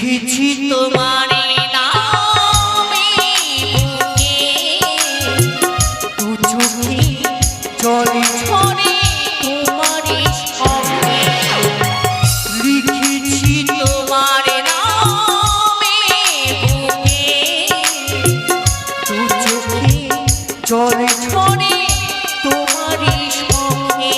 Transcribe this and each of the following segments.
লিখেছি তোমারে নামে বুকে, দু চোখে জল ঝরে তোমারে সঙ্গে। লিখেছি তোমারে নামে বুকে, দু চোখে জল ঝরে তোমারে সঙ্গে।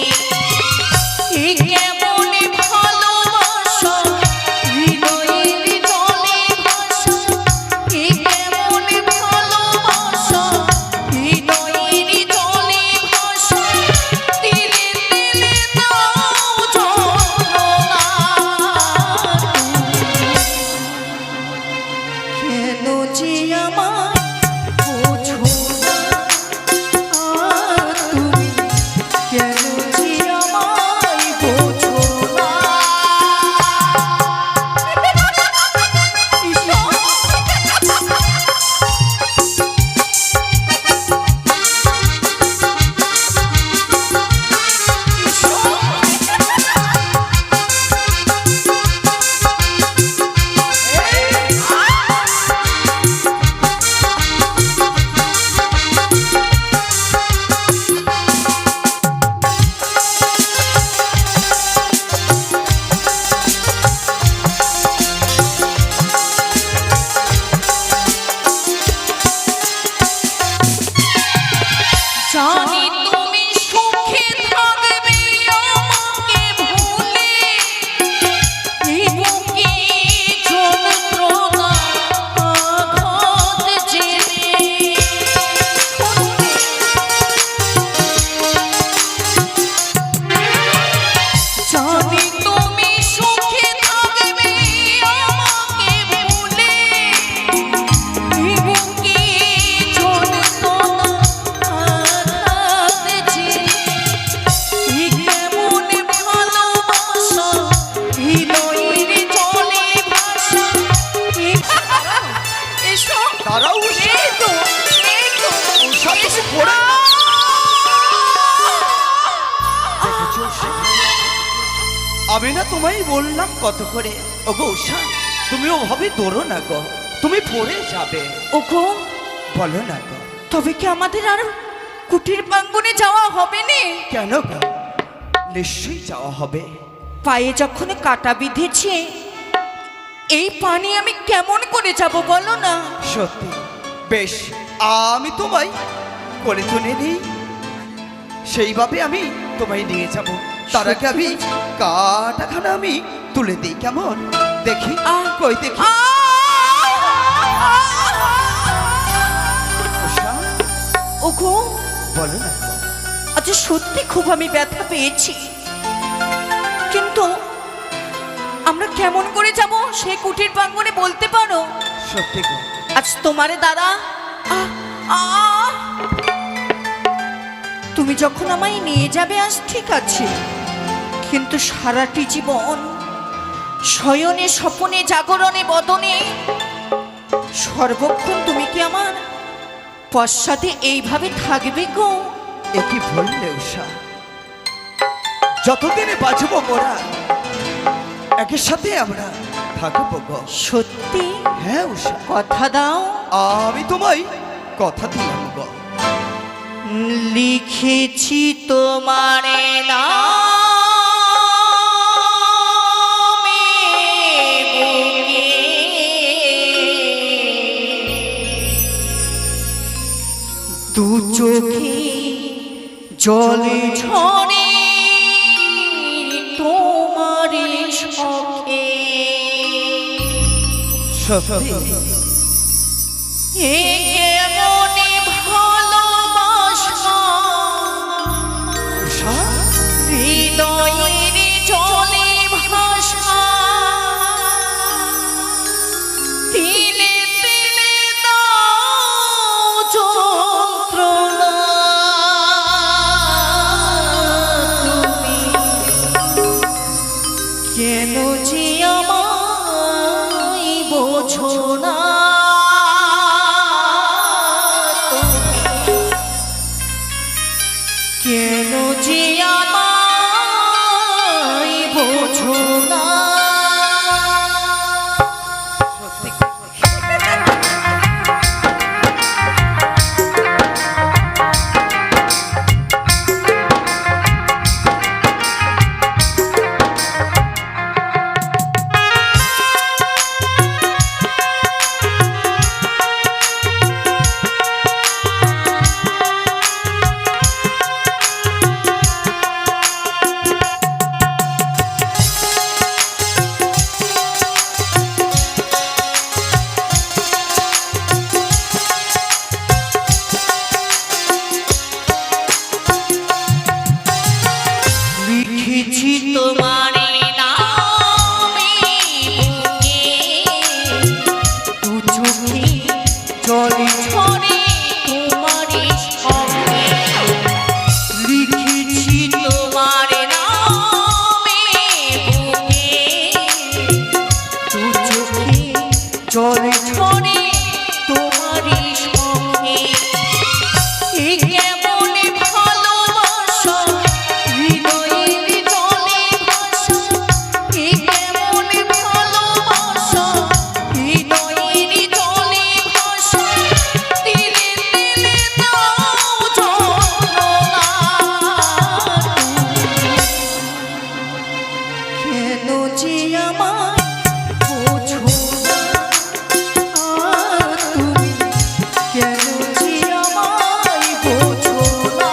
আমি না তোমায় বললাম কত করে, ওগো উষা তুমি ওভাবে দৌড়ো না গো, তুমি পড়ে যাবে। ওগো বলো না গো, তবে কি আমাদের আর কুটির প্রাঙ্গণে যাওয়া হবে না? কেন গো? নিশ্চয়ই যাওয়া হবে। পায়ে যখন কাটা বিঁধেছে, এই পানি আমি কেমন করে যাব বলো না? সত্যি বেশ, আমি তোমায় করে তুলে নিই, সেইভাবে আমি তোমায় নিয়ে যাব। তার আগে আমি কাটাখানা আমি তুলে দিই, কেমন? দেখি কই দেখি। ওগো বলো না। আচ্ছা সত্যি খুব আমি ব্যথা পেয়েছি, কিন্তু আমরা কেমন করে যাব সে কুটির প্রাঙ্গণে বলতে পারো? সত্যি গো। আজ তোমারে দাদা, তুমি যখন আমায় নিয়ে যাবে আজ ঠিক আছে, কিন্তু সারাটি জীবন শয়নে স্বপনে জাগরণে বদনে সর্বক্ষণ তুমি কি আমার পশ্চাতে এইভাবে থাকবে গো? এ কি বললে উষা? যতদিনে বাঁচবো মোরা একের সাথে আমরা থাকবো গো। সত্যি? হ্যাঁ উষা, কথা দাও। আমি তোমায় কথা দিলাম গো। লিখেছি তোমারে নামে বুকে, দু চোখে জলে ঝরে তোমারে সখে। সত্যি মনে ভালোবাসা উষা, হৃদয়ের জলে ভাষা, তিলে তিলে দাও যন্ত্রণা। তুমি কেন যে আমায় বোঝো না? কেন যে আমায় বোঝো না? জলে ঝরে তোমারই সঙ্গে এই কেমন ভালোবাসা হৃদয়ের জলে ভাসা এই কেমন ভালোবাসা হৃদয়ের জলে ভাসা দিলে দিলে দাও যন্ত্রণা কেন যে আমায় বোঝো না তুমি কেন যে আমায় বোঝো না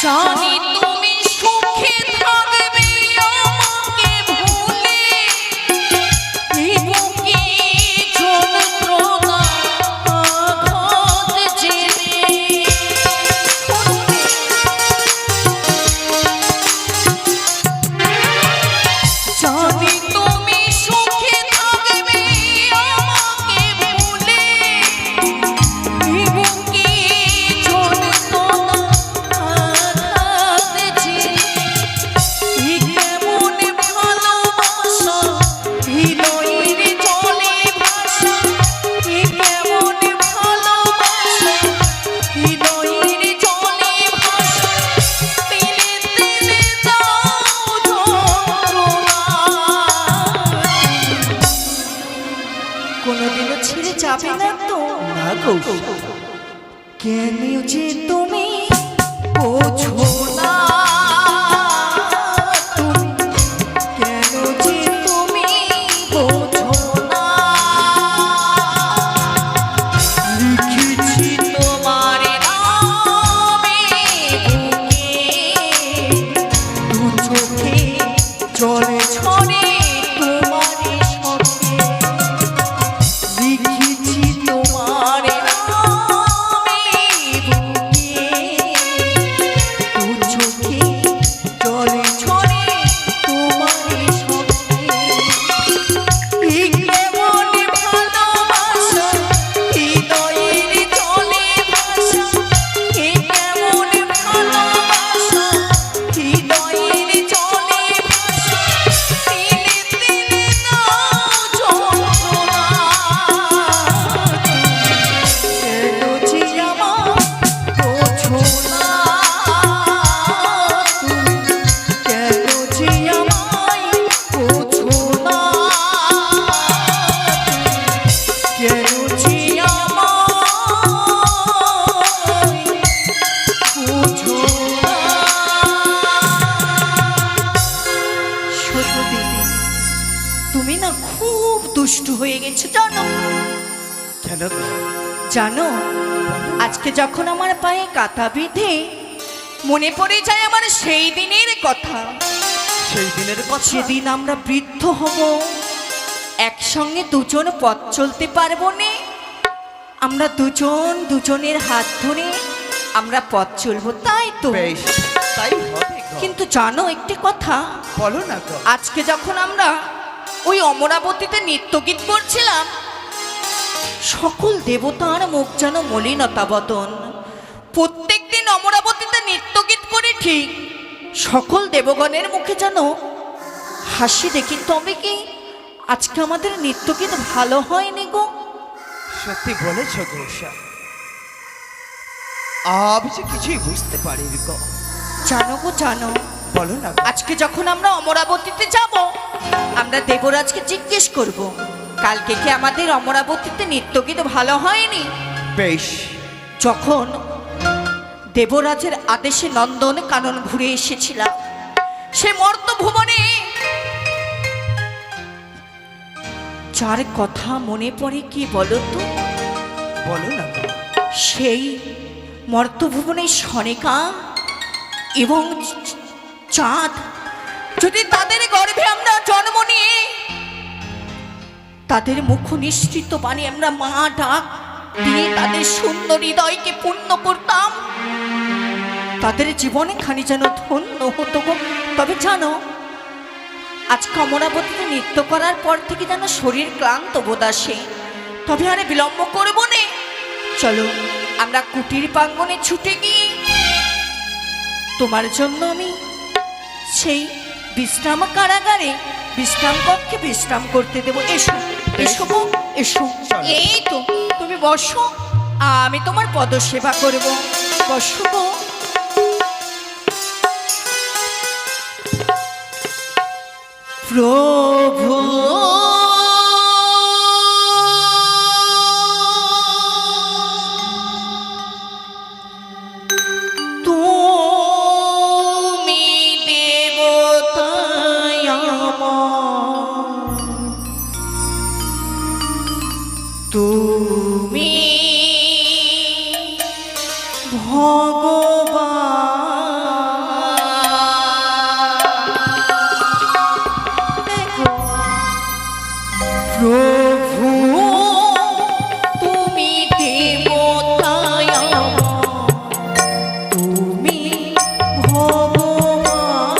জানি তুমি সুখে থাকবে আমাকে ভুলে এই বুকে যন্ত্রণা আঘাত জেনে জানি তুমি সুখে থাকবে আমাকে ভুলে এই বুকে যন্ত্রণা আঘাত জেনে এই কেমন ভালোবাসা হৃদয়ের জলে ভাসা এই কেমন ভালোবাসা হৃদয়ের জলে ভাসা তিলে তিলে দাও যন্ত্রণা কোনোদিনও ছেড়ে যাবে না তো না কৌশল, কেন যে তুমি বোঝো না তুমি কেন যে তুমি বোঝো না লিখেছি তোমার নামে বুকে দু চোখে জলে ঝরে তোমার সঙ্গে লিখেছি তোমার নামে বুকে দু চোখে জলে ঝরে তোমার সঙ্গে এই কেমন ভালোবাসা হৃদয়ের জলে ভাসা এই কেমন ভালোবাসা হৃদয়ের জলে ভাসা তিলে তিলে দাও যন্ত্রণা কেন যে আমায় বোঝো না তুমি কেন যে আমায় বোঝো না কেন যে আমায় বোঝো না সত্যি তুমি না খুব দুষ্টু হয়ে গেছো জানো কেন জানো আজকে যখন আমার পায়ে কাঁথা বিঁধে মনে পড়ে যায় আমার সেই দিনের কথা সেই দিনের কথা? সেদিন আমরা বৃদ্ধ হব একসঙ্গে দুজন পথ চলতে পারবো না আমরা দুজন দুজনের হাত ধরে আমরা পথ চলবো তাই তো বেশ, তাই হবে গো। কিন্তু জানো একটি কথা বলো না গো। আজকে যখন আমরা ওই অমরাবতীতে নৃত্যগীত করছিলাম সকল দেবতার মুখ যেন মলিনতা বদন প্রত্যেক দিন অমরাবতীতে নৃত্যগীত করে ঠিক সকল দেবগণের মুখে যেন হাসি দেখি তবে কি আজকে আমাদের নৃত্যগীত ভালো হয়নি গো সত্যি বলেছ গৌসা, আমি যে কিছুই বুঝতে পারি গো। জানো গো জানো বলো না গো। আজকে যখন আমরা অমরাবতীতে যাব আমরা দেবরাজকে জিজ্ঞেস করব কালকে কি আমাদের অমরাবতীতে নৃত্যগীত ভালো হয়নি বেশ, যখন দেবরাজের আদেশে নন্দন কানন ঘুরে এসেছিলাম সে মর্ত ভুবনে যার কথা মনে পড়ে কি বলো তো বলো না গো। সেই মর্তভুবনের সরেকা এবং চাঁদ যদি তাদের গর্ভে আমরা জন্ম নিয়ে তাদের মুখ নিঃসৃত বাণী আমরা মা ডাক দিয়ে তাদের সুন্দর হৃদয়কে পূর্ণ করতাম, তাদের জীবনে খানি যেন ধন্য হতো গো। তবে জানো, আজ অমরাবতীতে নৃত্য করার পর থেকে যেন শরীর ক্লান্ত বোধ আসে। তবে আরে বিলম্ব করবো নে, চলো আমরা কুটির প্রাঙ্গণে ছুটে গিয়ে তোমার জন্য আমি সেই বিশ্রাম কারাগারে বিশ্রাম কক্ষে বিশ্রাম করতে দেবো। এসো এসো গো, এসো। এই তো তুমি বসো, আমি তোমার পদসেবা করব। বসো গো। প্রভু তুমি দেবতায় আমার, তুমি প্রভু তুমি দেবতায় আমার, তুমি ভগবান।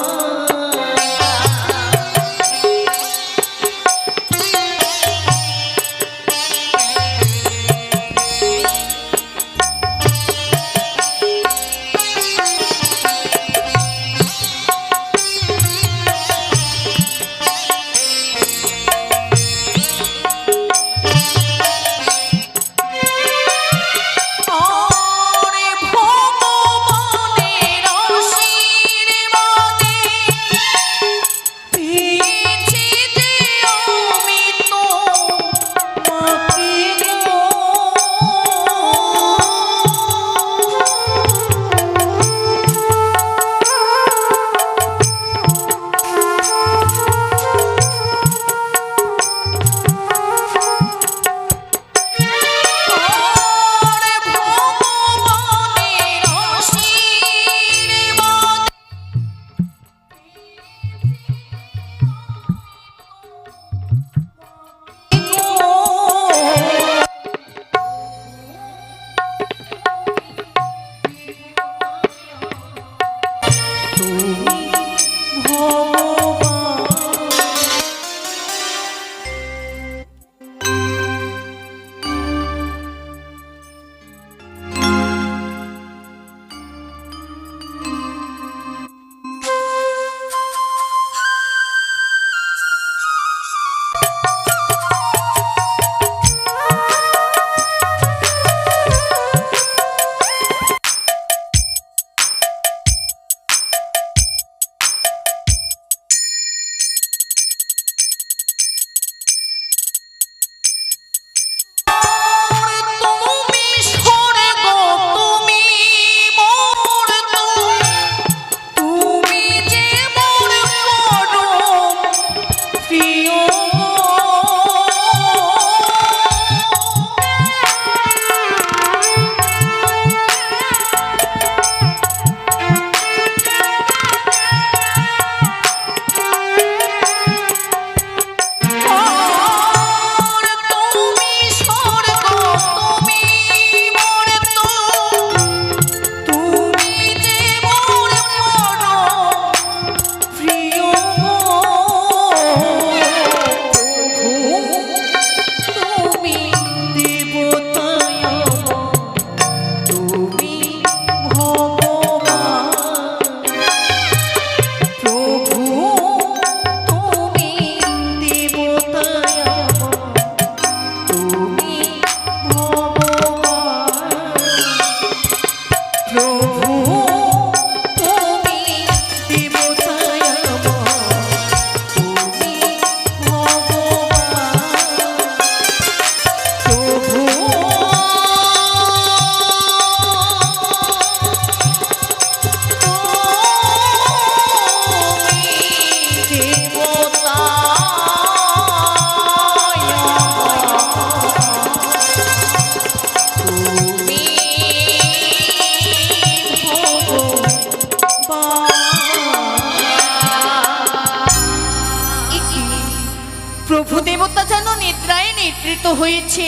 প্রভু দেবতা যেন নিদ্রায় নিদ্রিত হয়েছে।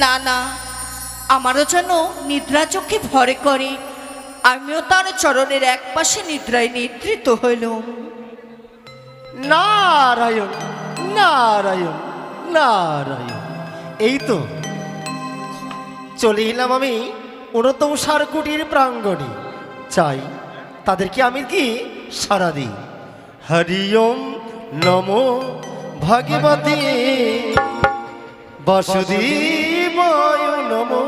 না না, আমারও যেন নিদ্রা চোখে ভরে করে, আমিও তার চরণের এক পাশে নিদ্রায় নিদ্রিত হইলাম। নারায়ণ নারায়ণ নারায়ণ। এই তো চলে এলাম আমি উনতমসার কুটির প্রাঙ্গণে। চাই তাদেরকে আমি কি সারা দিই। হরি ওম নমো ভগবতে বাসুদেবায় নমো।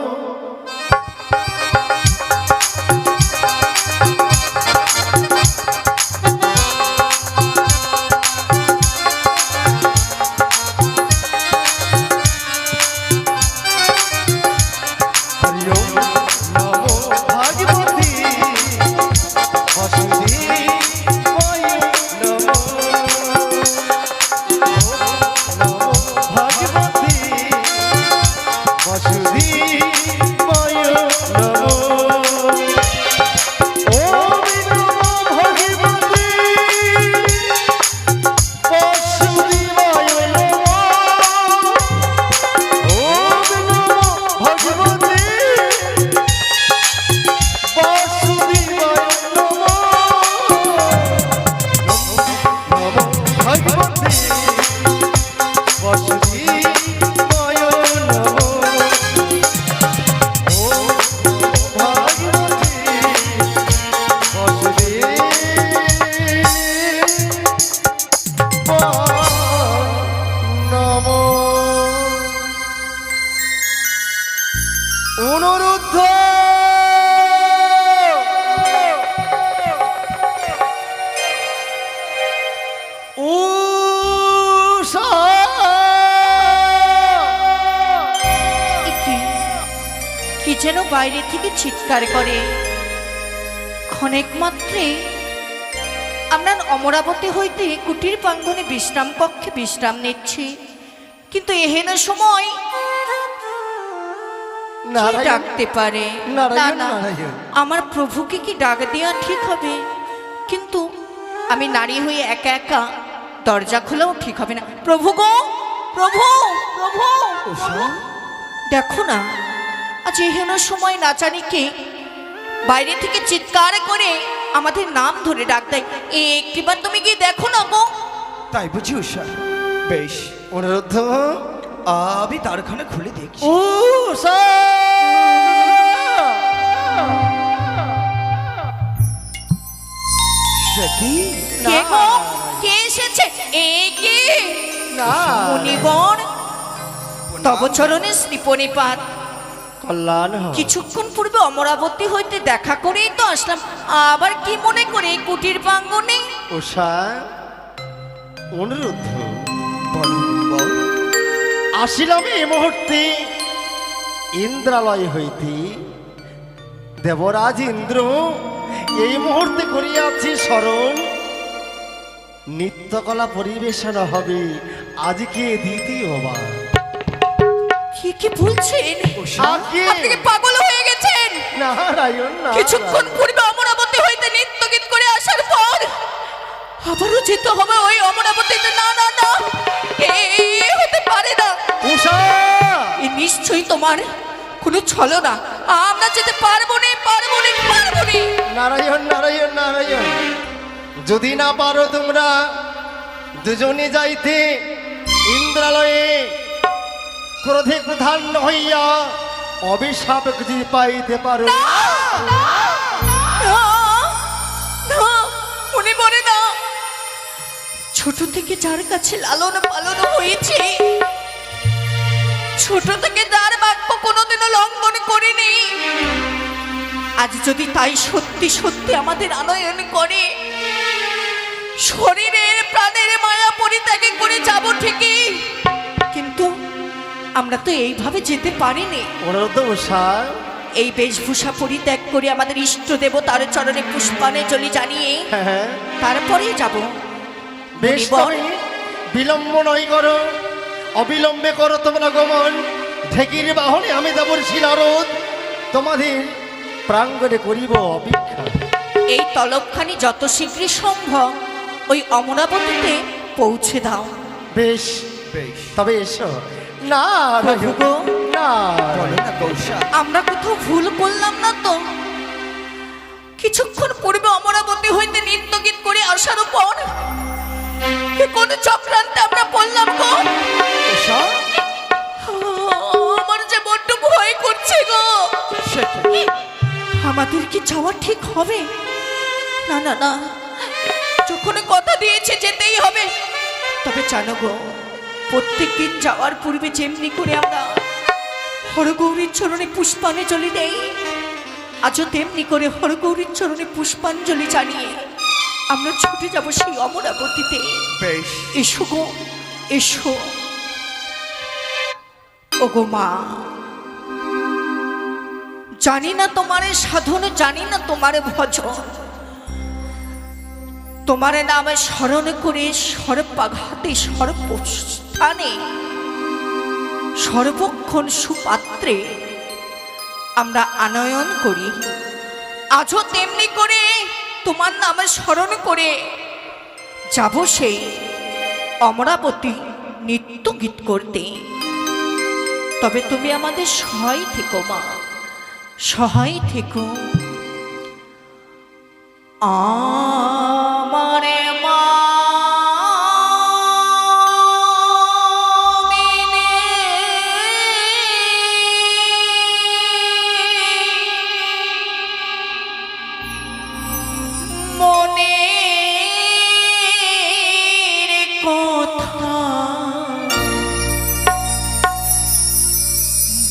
অনুরুদ্ধ কি যেন বাইরে থেকে চিৎকার করে। ক্ষণেক মাত্রে আমরা অমরাবতী হইতে কুটির প্রাঙ্গণে বিশ্রাম কক্ষে বিশ্রাম নিচ্ছি, কিন্তু এহেন সময় কে ডাকতে পারে? না না, আমার প্রভুকে কি ডাক দেওয়া ঠিক হবে? কিন্তু আমি নারী হয়ে একা একা দরজা খোলাও ঠিক হবে না। প্রভু গো, প্রভু প্রভু, দেখো না আজ এহেন সময় নাচানিকে বাইরে থেকে চিৎকার করে আমাদের নাম ধরে ডাক দেয়। একটিবার তুমি কি দেখো না গো? তাই বুঝি উষা? বেশ, অনুরুদ্ধ আমি দ্বারখানা খুলে দেখি। উষা কে গো? কে এসেছে? এ কে? মুনিগণ, তব চরণে শ্রীপনিপাত। কল্যাণ হোক। কিছুক্ষণ পূর্বে অমরাবতী হইতে দেখা করেই তো আসলাম, আবার কি মনে করে কুটির প্রাঙ্গণে? উষা, অনুরুদ্ধ বল। আসিলাম এই মুহূর্তে ইন্দ্রালয় হইতে। দেবরাজ ইন্দ্র এই মুহূর্তে করিয়াছি স্মরণ, নৃত্যকলা পরিবেশন হবে আজকে দ্বিতীয়বার। কি কি বলছেন? আগে। আপনি কি পাগল হয়ে গেছেন? নারায়ণ নারায়ণ। কিছুক্ষণ পূর্বে অমরাবতী হইতে নৃত্য গীত করে আসার পর আবারও যেতে হবে ওই অমরাবতীতে? না না না, হতে পারে না। উষা, এ নিশ্চয়ই তোমার কোনো ছলনা। আমরা যেতে পারবো না, পারবো না, পারবো না। নারায়ণ নারায়ণ নারায়ণ। যদি না পারো তোমরা দুজনে যাইতে ইন্দ্রালয়ে, ক্রোধে প্রধান্য হইয়া অভিশাপ যদি পাইতে পারো। মনে পড়ে না, ছোট থেকে যার কাছে লালন পালন হয়েছে, ছোট থেকে যার বাক্য কোনোদিনও লঙ্ঘন করিনি, আজ যদি তাই সত্যি সত্যি আমাদের আনয়ন করে, শরীরের প্রাণের মায়া পরিত্যাগে করে যাব ঠিকই, কিন্তু আমরা তো এইভাবে যেতে পারিনি। অনুরোধ উষা, এই বেশভূষা পরিত্যাগ করে আমাদের ইষ্ট দেবতার চরণে পুষ্পাঞ্জলি জানিয়ে তারপরেই যাব। বেশ, তবে বিলম্ব নয় করো, অবিলম্বে করো তোমরা গমন। ঢেকির বাহনে আমি দেবর শিলারোধ, তোমাদের প্রাঙ্গণে করিব অপেক্ষা। এই তলবখানি যত শীঘ্রই সম্ভব ওই অমরাবতীতে পৌঁছে দাও। বেশ, বেশ, তবে এসো। না প্রভু গো, না, বলো না কৌশা। আমরা কোথাও ভুল করলাম না তো? কিছুক্ষণ পূর্বে অমরাবতী হইতে নৃত্য গীত করে আসার পর কোন চক্রান্তে আমরা পড়লাম গো। কৌশা, আমার যে বড্ড ভয় করছে গো। সে কি? আমাদের কি যাওয়া ঠিক হবে? না না না, যখন কথা দিয়েছে যেতেই হবে। তবে জানো গো, প্রত্যেক দিন যাওয়ার পূর্বে যেমনি করে আমরা হরগৌরীর চরণে পুষ্পাঞ্জলি দেই, আজও তেমনি করে হরগৌরীর চরণে পুষ্পাঞ্জলি জানিয়ে আমরা ছুটে যাব সেই অমরাবতীতে। বেশ, এসো গো, এসো। ওগো মা, জানি না তোমার সাধন, জানি না তোমার ভজন, তোমার নামে স্মরণ করে সর্বাঘাতে সর্বস্থানে সর্বক্ষণ সুপাত্রে আমরা আনয়ন করি। আজও তেমনি করে তোমার নামে স্মরণ করে যাব সেই অমরাবতী নৃত্য গীত করতে। তবে তুমি আমাদের সহায় থেকো মা, সহায় থেকো। আমারে মা মনের কথা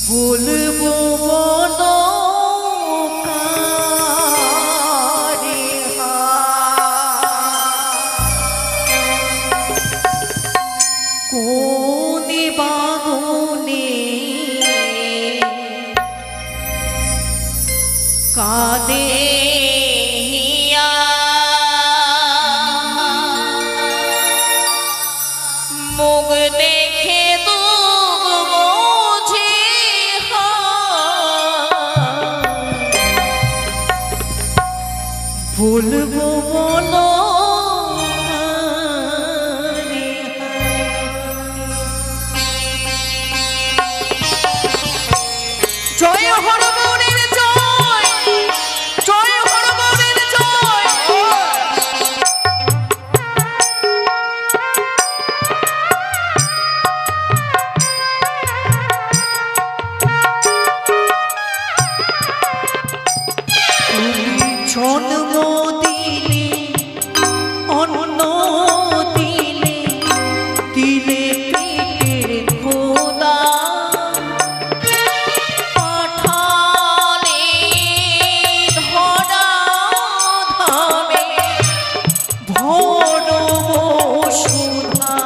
বলবো বলো কারে কোন বাগনে কাঁদে মুখ দেখে দুঃখ বোঝে বলবো বলো জয় হরগৌরীর জয়, জয় হরগৌরীর জয়। জন্ম দিলে অন্ন দিলে দিলে পেটের খোদা, পাঠালে ধরা ধামে ভর বসুধা।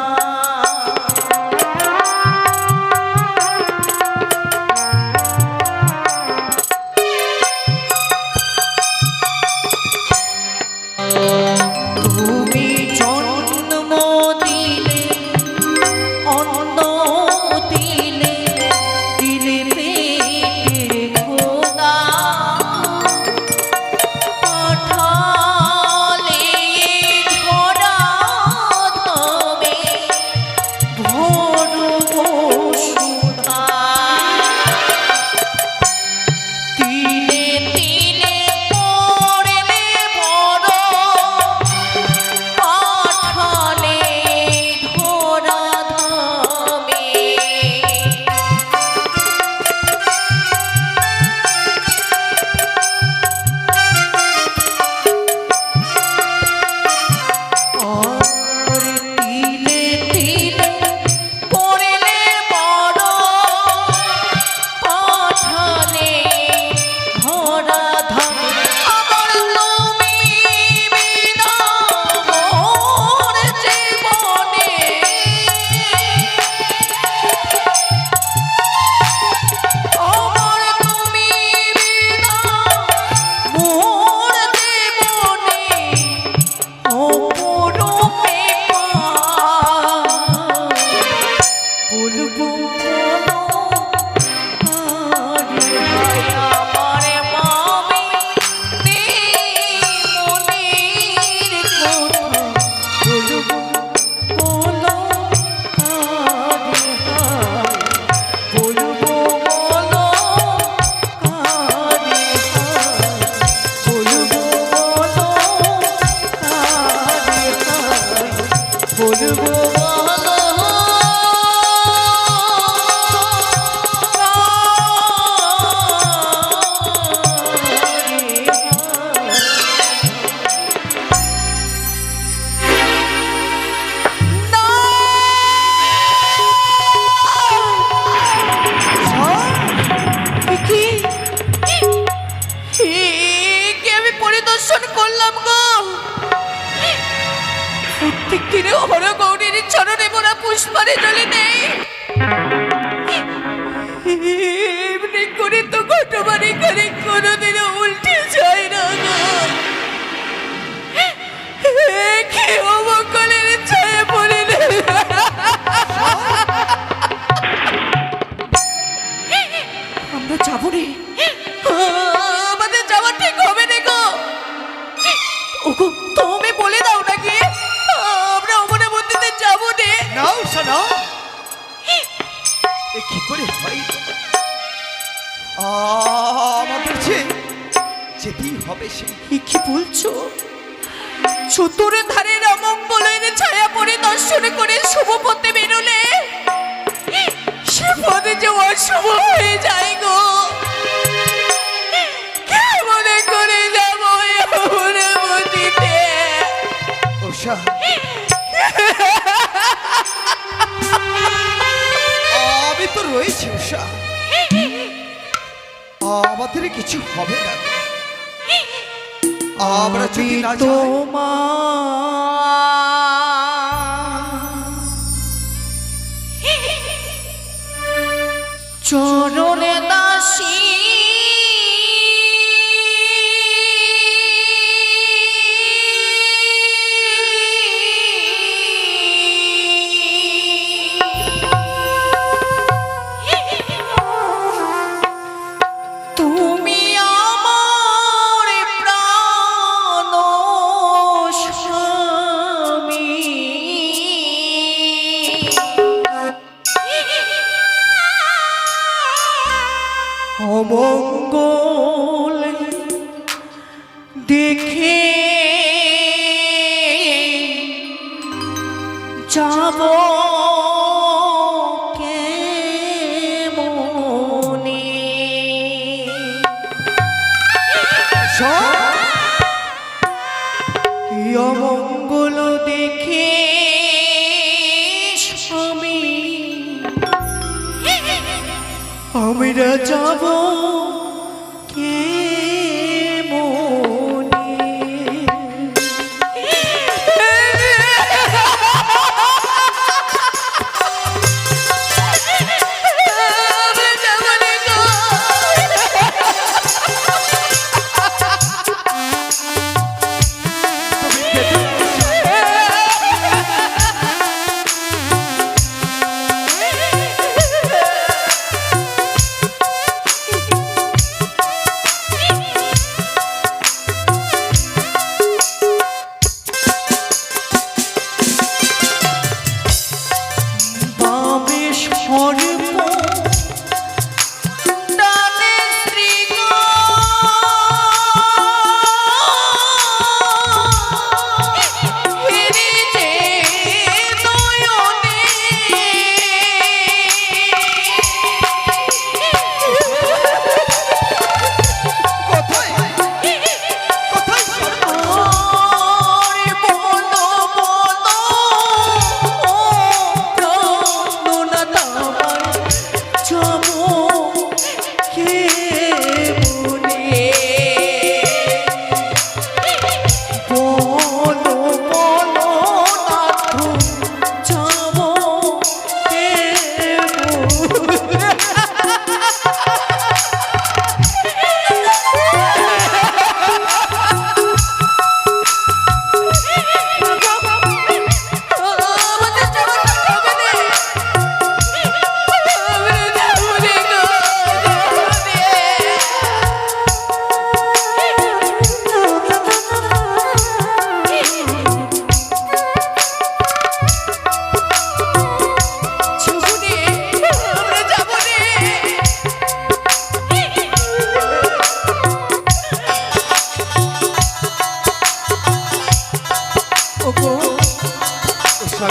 করবো বলো কি আমি পরিদর্শন করলাম গো, প্রত্যেক দিনে হর গৌরীর চরণে মোরা পুষ্পাঞ্জলি নেই, এমনি করে তো ঘটবাড়ি করে কোনোদিনও উল্টে যায় না গো। কি অমঙ্গলের ছায়া পড়িল, আমরা যাবো রে, আমাদের যাওয়া ঠিক হবে না গো। ওগো তুমি বলে দাও নাকি আমরা অমরাবতীতে যাবো রে। নাও শোনো, এ কি করে হয়? আমাদের যে যেতেই হবে সেই। এ কি বলছো? চতুর ধারের অমঙ্গলের ছায়া পরিদর্শন করে শুভ পথে বেরোলে সে পথে যে অশুভ হয়ে যায় গো। কেমনে করে যাবো অমরাবতীতে? উষা, আমি তো রয়েছি উষা, আমাদের কিছু হবে না। আমরা যদি না যাই, চরণে দাসী তুমি আমার প্রাণ স্বামী, অমঙ্গল দেখে যাব কেমনে? অমঙ্গল দেখে স্বামী আমরা যাব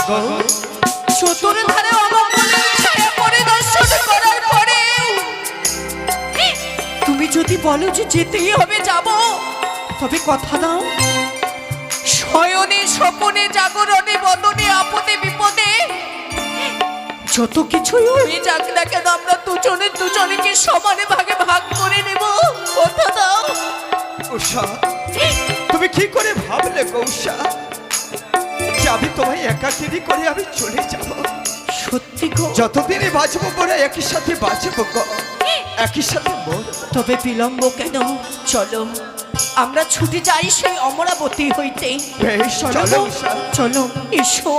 গো চতুর্ধারে অমঙ্গলের ছায়া পরিদর্শন করার পরে তুমি যদি বলো যে যেতেই হবে যাব, তবে কথা দাও শয়নে স্বপনে জাগরণে বদনে আপদে বিপদে যত কিছুই হয়ে যাক না কেন আমরা দুজনকে সমানে ভাগে ভাগ করে নেব। কথা দাও। উষা, তুমি কি করে ভাবলে গো উষা যে আমি তোমায় একাকিনী করে আমি চলে যাব? সত্যি গো? যতদিনই বাঁচবো করে একই সাথে বাঁচবো গো, একই সাথে মরবো। তবে বিলম্ব কেন? চলো আমরা ছুটে যাই সেই অমরাবতী হইতে। বেশ, চলো উষা। চলো এসো।